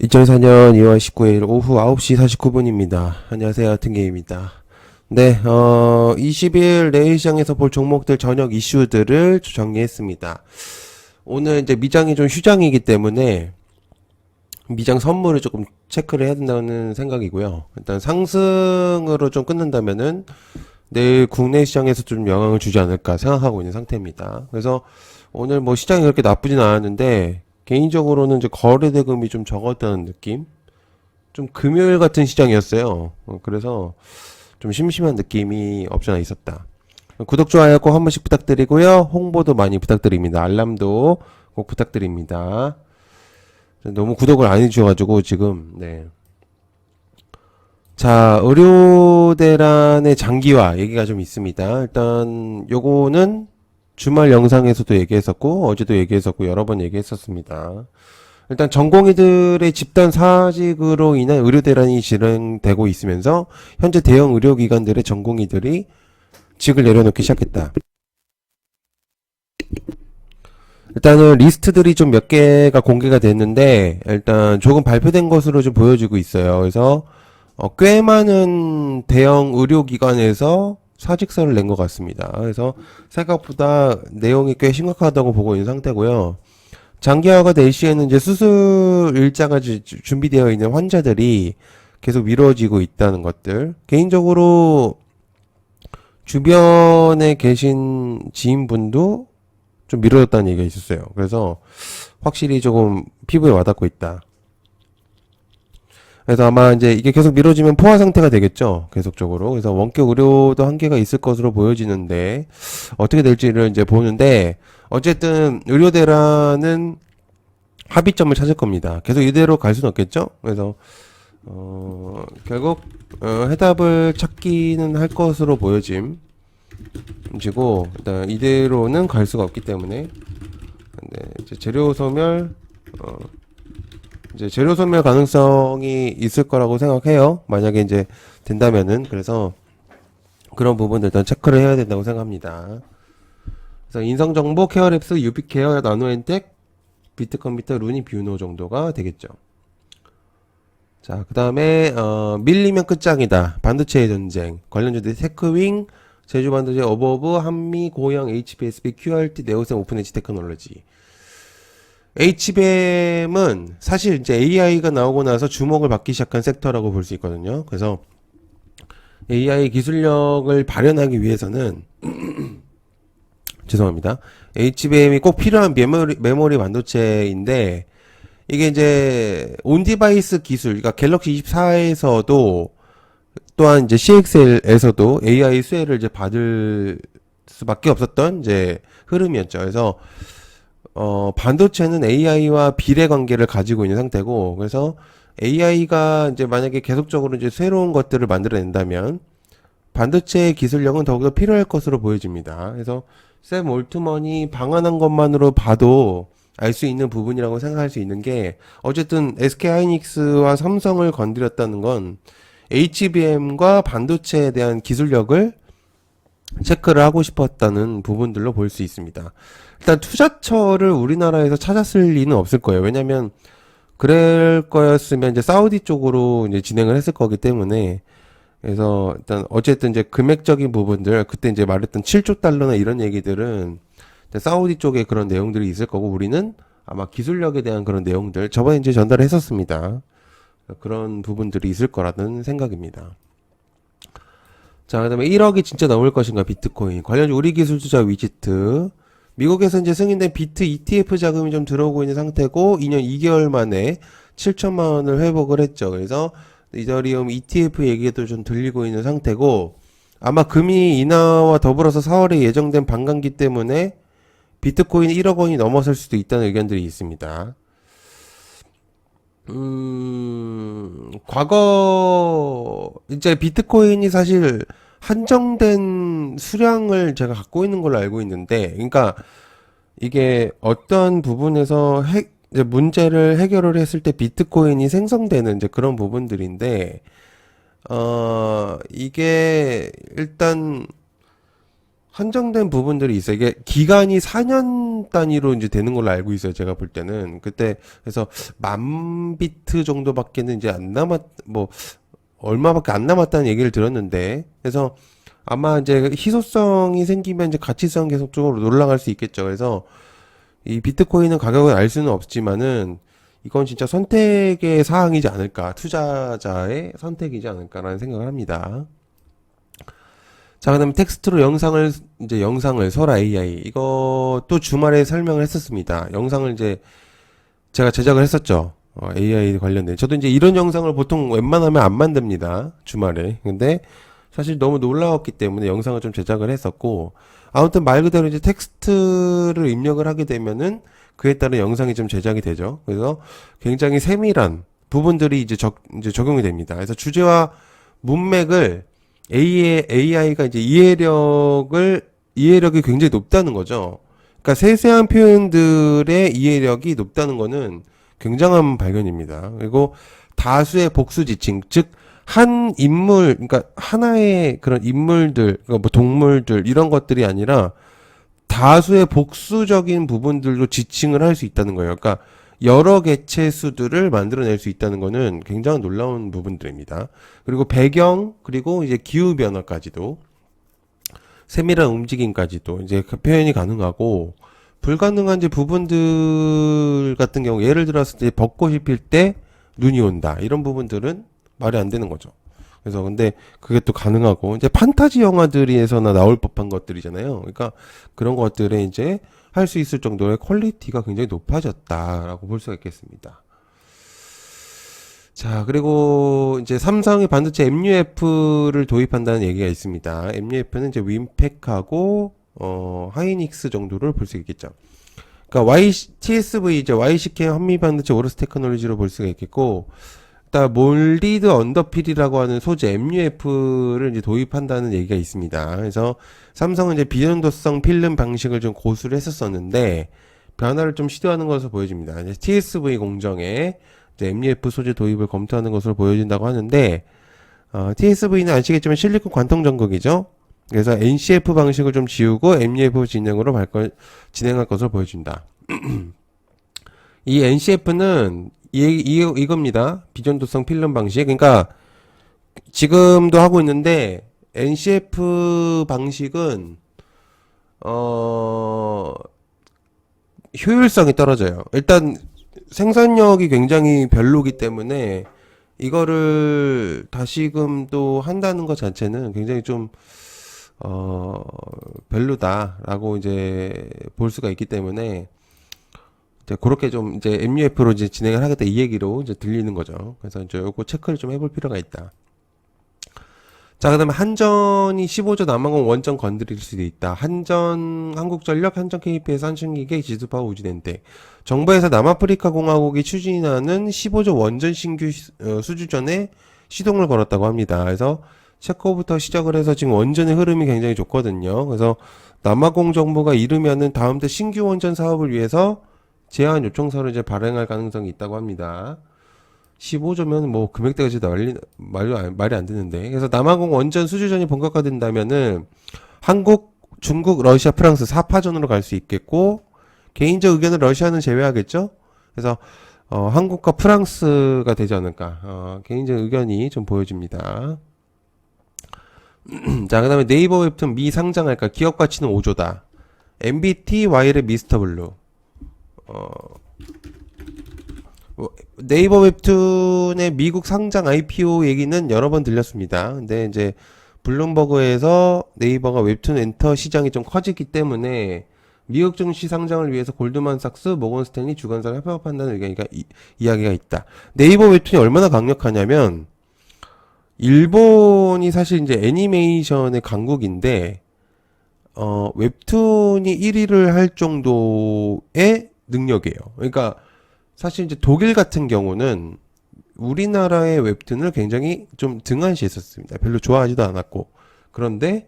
2004년 2월 19일 오후 9시 49분입니다. 안녕하세요. 하튼게임입니다. 네, 20일 내일 시장에서 볼 종목들 저녁 이슈들을 정리했습니다. 오늘 이제 미장이 좀 휴장이기 때문에 미장 선물을 조금 체크를 해야 된다는 생각이고요. 일단 상승으로 좀 끊는다면은 내일 국내 시장에서 좀 영향을 주지 않을까 생각하고 있는 상태입니다. 그래서 오늘 뭐 시장이 그렇게 나쁘진 않았는데 개인적으로는 이제 거래 대금이 좀 적었다는 느낌? 좀 금요일 같은 시장이었어요. 그래서 좀 심심한 느낌이 없지 않아 있었다. 구독, 좋아요 꼭 한 번씩 부탁드리고요. 홍보도 많이 부탁드립니다. 알람도 꼭 부탁드립니다. 너무 구독을 안 해주셔가지고 지금 네. 자, 의료대란의 장기화 얘기가 좀 있습니다. 일단 요거는 주말 영상에서도 얘기했었고 어제도 얘기했었고 여러 번 얘기했었습니다. 일단 전공의들의 집단 사직으로 인한 의료대란이 진행되고 있으면서 현재 대형 의료기관들의 전공의들이 직을 내려놓기 시작했다. 일단은 리스트들이 좀 몇 개가 공개가 됐는데 일단 조금 발표된 것으로 좀 보여지고 있어요. 그래서 꽤 많은 대형 의료기관에서 사직서를 낸 것 같습니다. 그래서 생각보다 내용이 꽤 심각하다고 보고 있는 상태고요. 장기화가 될 시에는 이제 수술 일자가 준비되어 있는 환자들이 계속 미뤄지고 있다는 것들. 개인적으로 주변에 계신 지인분도 좀 미뤄졌다는 얘기가 있었어요. 그래서 확실히 조금 피부에 와닿고 있다. 그래서 아마 이제 이게 계속 미뤄지면 포화 상태가 되겠죠. 계속적으로. 그래서 원격 의료도 한계가 있을 것으로 보여지는데 어떻게 될지를 이제 보는데 어쨌든 의료대란은 합의점을 찾을 겁니다. 계속 이대로 갈 수는 없겠죠. 그래서 결국 해답을 찾기는 할 것으로 보여짐. 지고 일단 이대로는 갈 수가 없기 때문에 네, 이제 재료 소멸 이제 재료 소멸 가능성이 있을 거라고 생각해요. 만약에 이제 된다면은. 그래서 그런 부분들 일단 체크를 해야 된다고 생각합니다. 그래서 인성정보, 케어랩스, 유비케어, 나노엔텍, 비트컴퓨터, 루니, 뷰노 정도가 되겠죠. 자, 그 다음에 밀리면 끝장이다. 반도체의 전쟁. 관련주들이 테크윙, 제주반도체, 어버브, 한미, 고영, HBSB, QRT, 네오셈, 오픈엣지 테크놀로지. HBM은 사실 이제 AI가 나오고 나서 주목을 받기 시작한 섹터라고 볼 수 있거든요. 그래서 AI 기술력을 발현하기 위해서는 죄송합니다. HBM이 꼭 필요한 메모리 반도체인데 이게 이제 온디바이스 기술, 그러니까 갤럭시 24에서도 또한 이제 CXL에서도 AI 수혜를 이제 받을 수밖에 없었던 이제 흐름이었죠. 그래서 반도체는 AI와 비례 관계를 가지고 있는 상태고, 그래서 AI가 이제 만약에 계속적으로 이제 새로운 것들을 만들어낸다면 반도체의 기술력은 더욱더 필요할 것으로 보여집니다. 그래서 샘 올트먼이 방한한 것만으로 봐도 알 수 있는 부분이라고 생각할 수 있는 게 어쨌든 SK하이닉스와 삼성을 건드렸다는 건 HBM과 반도체에 대한 기술력을 체크를 하고 싶었다는 부분들로 볼 수 있습니다. 일단 투자처를 우리나라에서 찾았을 리는 없을 거예요. 왜냐면 그럴 거였으면 이제 사우디 쪽으로 이제 진행을 했을 거기 때문에. 그래서 일단 어쨌든 이제 금액적인 부분들, 그때 이제 말했던 7조 달러나 이런 얘기들은 사우디 쪽에 그런 내용들이 있을 거고, 우리는 아마 기술력에 대한 그런 내용들 저번에 이제 전달을 했었습니다. 그런 부분들이 있을 거라는 생각입니다. 자, 그 다음에 1억이 진짜 넘을 것인가, 비트코인. 관련 우리 기술 투자 위지트. 미국에서 이제 승인된 비트 ETF 자금이 좀 들어오고 있는 상태고, 2년 2개월 만에 7천만 원을 회복을 했죠. 그래서 이더리움 ETF 얘기도 좀 들리고 있는 상태고, 아마 금리 인하와 더불어서 4월에 예정된 반감기 때문에 비트코인 1억 원이 넘어설 수도 있다는 의견들이 있습니다. 과거, 이제 비트코인이 사실 한정된 수량을 제가 갖고 있는 걸로 알고 있는데, 그러니까 이게 어떤 부분에서 이제 문제를 해결을 했을 때 비트코인이 생성되는 이제 그런 부분들인데, 이게 일단 한정된 부분들이 있어요. 이게 기간이 4년 단위로 이제 되는 걸로 알고 있어요. 제가 볼 때는. 그때, 그래서 10,000비트 정도밖에는 이제 안 뭐, 얼마밖에 안 남았다는 얘기를 들었는데, 그래서 아마 이제 희소성이 생기면 이제 가치성 계속적으로 올라갈 수 있겠죠. 그래서 이 비트코인은 가격을 알 수는 없지만은, 이건 진짜 선택의 사항이지 않을까. 투자자의 선택이지 않을까라는 생각을 합니다. 자, 그다음에 텍스트로 영상을 설아 AI 이것도 주말에 설명을 했었습니다. 영상을 이제 제가 제작을 했었죠. AI 관련된. 저도 이제 이런 영상을 보통 웬만하면 안 만듭니다. 주말에. 근데 사실 너무 놀라웠기 때문에 영상을 좀 제작을 했었고, 아무튼 말 그대로 이제 텍스트를 입력을 하게 되면은 그에 따른 영상이 좀 제작이 되죠. 그래서 굉장히 세밀한 부분들이 이제 적용이 됩니다. 그래서 주제와 문맥을 AI가 이제 이해력이 굉장히 높다는 거죠. 그러니까 세세한 표현들의 이해력이 높다는 거는 굉장한 발견입니다. 그리고 다수의 복수 지칭, 즉, 한 인물, 그러니까 하나의 그런 인물들, 그러니까 뭐 동물들, 이런 것들이 아니라 다수의 복수적인 부분들로 지칭을 할 수 있다는 거예요. 그러니까 여러 개체 수들을 만들어낼 수 있다는 거는 굉장히 놀라운 부분들입니다. 그리고 배경, 그리고 이제 기후 변화까지도, 세밀한 움직임까지도 이제 그 표현이 가능하고, 불가능한 이제 부분들 같은 경우, 예를 들어서 이제 벚꽃이 필 때 눈이 온다. 이런 부분들은 말이 안 되는 거죠. 그래서 근데 그게 또 가능하고, 이제 판타지 영화들에서나 나올 법한 것들이잖아요. 그러니까 그런 것들에 이제 할 수 있을 정도의 퀄리티가 굉장히 높아졌다라고 볼 수가 있겠습니다. 자, 그리고 이제 삼성이 반도체 MUF를 도입한다는 얘기가 있습니다. MUF는 이제 윈팩하고 하이닉스 정도를 볼 수 있겠죠. 그러니까 TSV 이제 YCK 한미반도체 오로스 테크놀로지로 볼 수가 있겠고, 일단 몰디드 언더필이라고 하는 소재 MUF를 이제 도입한다는 얘기가 있습니다. 그래서 삼성은 이제 비전도성 필름 방식을 좀 고수를 했었었는데 변화를 좀 시도하는 것으로 보여집니다. 이제 TSV 공정에 이제 MUF 소재 도입을 검토하는 것으로 보여진다고 하는데, TSV는 아시겠지만 실리콘 관통 전극이죠. 그래서 NCF 방식을 좀 지우고 MUF 진행으로 진행할 것으로 보여진다. 이 NCF는 이겁니다. 비전도성 필름 방식. 그러니까 지금도 하고 있는데 NCF 방식은 효율성이 떨어져요. 일단 생산력이 굉장히 별로기 때문에 이거를 다시금 또 한다는 것 자체는 굉장히 좀 별로다라고 이제 볼 수가 있기 때문에 이제 그렇게 좀 이제 MUF로 이제 진행을 하겠다 이 얘기로 이제 들리는 거죠. 그래서 이제 요거 체크를 좀 해볼 필요가 있다. 자, 그다음에 한전이 15조 남아공 원전 건드릴 수도 있다. 한국전력, 한전 KPS, 한전기계, 지수파워, 우지덴텍. 정부에서 남아프리카 공화국이 추진하는 15조 원전 신규 수주전에 시동을 걸었다고 합니다. 그래서 체코부터 시작을 해서 지금 원전의 흐름이 굉장히 좋거든요. 그래서 남아공 정부가 이르면은 다음 때 신규 원전 사업을 위해서 제안 요청서를 이제 발행할 가능성이 있다고 합니다. 15조면 뭐 금액대가 진짜 말이 안 되는데. 그래서 남아공 원전 수주전이 본격화된다면은 한국, 중국, 러시아, 프랑스 4파전으로 갈 수 있겠고, 개인적 의견은 러시아는 제외하겠죠? 그래서 한국과 프랑스가 되지 않을까. 개인적 의견이 좀 보여집니다. 자, 그 다음에 네이버 웹툰 미상장할까? 기업 가치는 5조다. MBT, 와이의 미스터블루. 네이버 웹툰의 미국 상장 IPO 얘기는 여러 번 들렸습니다. 근데 이제 블룸버그에서 네이버가 웹툰 엔터 시장이 좀 커지기 때문에 미국 증시 상장을 위해서 골드만삭스, 모건스탠리 주관사를 협업한다는 의견이가 이야기가 있다. 네이버 웹툰이 얼마나 강력하냐면 일본이 사실 이제 애니메이션의 강국인데 웹툰이 1위를 할 정도의 능력이에요. 그러니까 사실 이제 독일 같은 경우는 우리나라의 웹툰을 굉장히 좀 등한시했었습니다. 별로 좋아하지도 않았고. 그런데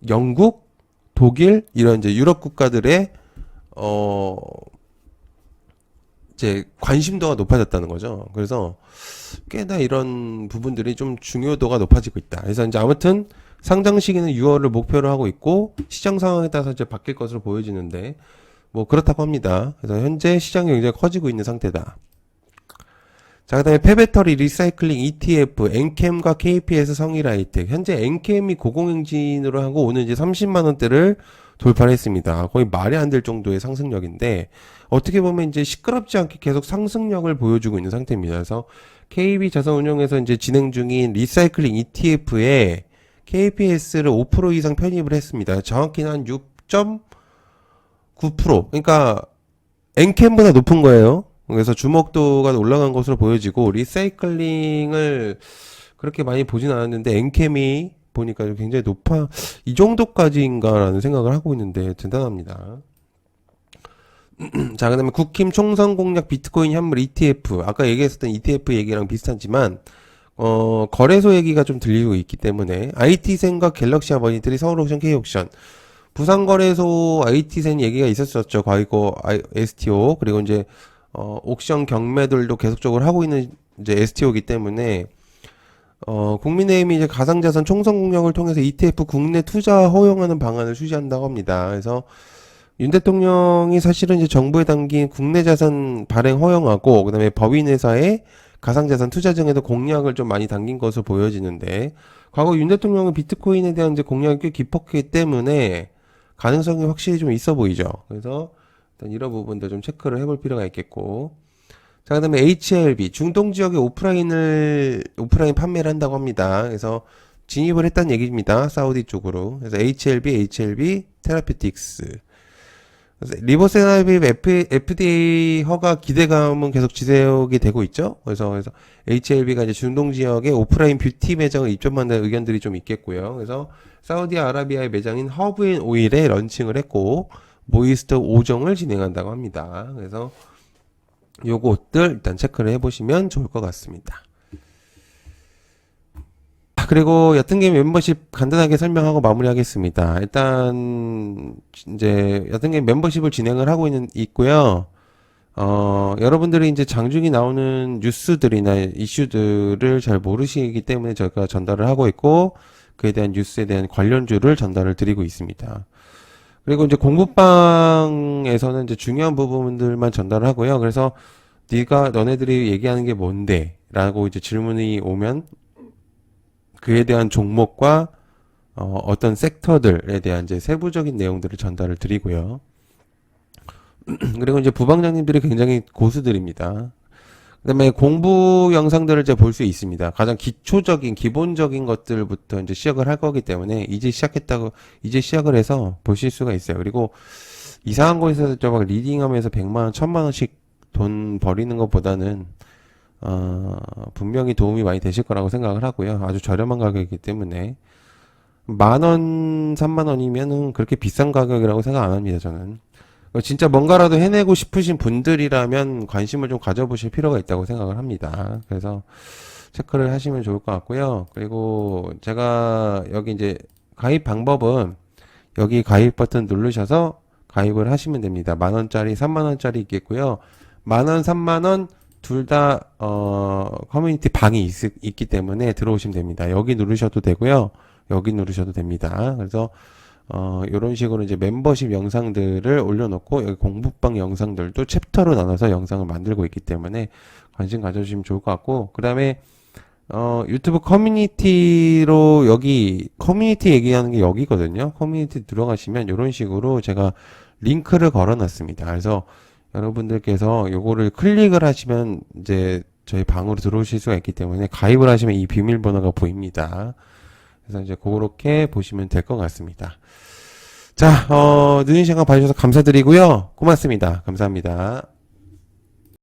영국, 독일 이런 이제 유럽 국가들의 이제 관심도가 높아졌다는 거죠. 그래서 꽤나 이런 부분들이 좀 중요도가 높아지고 있다. 그래서 이제 아무튼 상장 시기는 6월을 목표로 하고 있고 시장 상황에 따라서 이제 바뀔 것으로 보여지는데 뭐 그렇다고 합니다. 그래서 현재 시장이 굉장히 커지고 있는 상태다. 자, 그다음에 폐배터리 리사이클링 ETF 엔캠과 KPS 성일하이텍. 현재 엔캠이 고공행진으로 하고 오늘 이제 30만 원대를 돌파를 했습니다. 거의 말이 안 될 정도의 상승력인데 어떻게 보면 이제 시끄럽지 않게 계속 상승력을 보여주고 있는 상태입니다. 그래서 KB자산운용에서 이제 진행 중인 리사이클링 ETF에 KPS를 5% 이상 편입을 했습니다. 정확히는 한 6.9%. 그러니까 엔캠보다 높은 거예요. 그래서 주목도가 올라간 것으로 보여지고 리사이클링을 그렇게 많이 보진 않았는데 엔캠이 보니까 굉장히 높아 이 정도까지인가라는 생각을 하고 있는데 대단합니다. 자, 그다음에 국힘 총선 공략 비트코인 현물 ETF 아까 얘기했었던 ETF 얘기랑 비슷하지만 거래소 얘기가 좀 들리고 있기 때문에 IT센과 갤럭시 아버니들이 서울옥션 K옥션 부산거래소 IT센 얘기가 있었었죠. 과거 STO 그리고 이제 옥션 경매들도 계속적으로 하고 있는 이제 STO이기 때문에 국민의힘이 이제 가상자산 총선 공략을 통해서 ETF 국내 투자 허용하는 방안을 추진한다고 합니다. 그래서 윤 대통령이 사실은 이제 정부에 담긴 국내 자산 발행 허용하고 그다음에 법인회사의 가상자산 투자 등에도 공약을 좀 많이 담긴 것으로 보여지는데 과거 윤 대통령은 비트코인에 대한 이제 공약이 꽤 깊었기 때문에 가능성이 확실히 좀 있어 보이죠. 그래서 일단 이런 부분도 좀 체크를 해볼 필요가 있겠고. 자, 그 다음에 HLB. 중동 지역에 오프라인 판매를 한다고 합니다. 그래서 진입을 했다는 얘기입니다. 사우디 쪽으로. 그래서 HLB 테라피틱스. 리보세라빕 FDA 허가 기대감은 계속 지속이 되고 있죠. 그래서 HLB가 이제 중동 지역에 오프라인 뷰티 매장을 입점한다는 의견들이 좀 있겠고요. 그래서 사우디아라비아의 매장인 허브앤 오일에 런칭을 했고, 모이스트 5종을 진행한다고 합니다. 그래서 요것들 일단 체크를 해보시면 좋을 것 같습니다. 그리고 옅은게임 멤버십 간단하게 설명하고 마무리하겠습니다. 일단 이제 옅은게임 멤버십을 진행을 하고 있고요. 여러분들이 이제 장중에 나오는 뉴스들이나 이슈들을 잘 모르시기 때문에 저희가 전달을 하고 있고 그에 대한 뉴스에 대한 관련주를 전달을 드리고 있습니다. 그리고 이제 공부방에서는 이제 중요한 부분들만 전달을 하고요. 그래서 너네들이 얘기하는 게 뭔데? 라고 이제 질문이 오면 그에 대한 종목과 어떤 섹터들에 대한 이제 세부적인 내용들을 전달을 드리고요. 그리고 이제 부방장님들이 굉장히 고수들입니다. 그다음에 공부 영상들을 이제 볼 수 있습니다. 가장 기초적인 기본적인 것들부터 이제 시작을 할 거기 때문에 이제 시작을 해서 보실 수가 있어요. 그리고 이상한 곳에서 막 리딩하면서 100만 원, 1000만 원씩 돈 버리는 것보다는 분명히 도움이 많이 되실 거라고 생각을 하고요. 아주 저렴한 가격이기 때문에 10,000원, 30,000원이면은 그렇게 비싼 가격이라고 생각 안 합니다, 저는. 진짜 뭔가라도 해내고 싶으신 분들이라면 관심을 좀 가져보실 필요가 있다고 생각을 합니다. 그래서 체크를 하시면 좋을 것 같고요. 그리고 제가 여기 이제 가입 방법은 여기 가입 버튼 누르셔서 가입을 하시면 됩니다. 10,000원짜리, 30,000원짜리 있겠고요. 10,000원, 30,000원 둘 다 커뮤니티 방이 있기 때문에 들어오시면 됩니다. 여기 누르셔도 되고요. 여기 누르셔도 됩니다. 그래서 요런 식으로 이제 멤버십 영상들을 올려놓고 여기 공부방 영상들도 챕터로 나눠서 영상을 만들고 있기 때문에 관심 가져주시면 좋을 것 같고 그 다음에 유튜브 커뮤니티로 여기 커뮤니티 얘기하는 게 여기거든요. 커뮤니티 들어가시면 요런 식으로 제가 링크를 걸어놨습니다. 그래서 여러분들께서 요거를 클릭을 하시면 이제 저희 방으로 들어오실 수가 있기 때문에 가입을 하시면 이 비밀번호가 보입니다. 그래서 이제 그렇게 보시면 될 것 같습니다. 자, 늦은 시간 봐주셔서 감사드리고요. 고맙습니다. 감사합니다.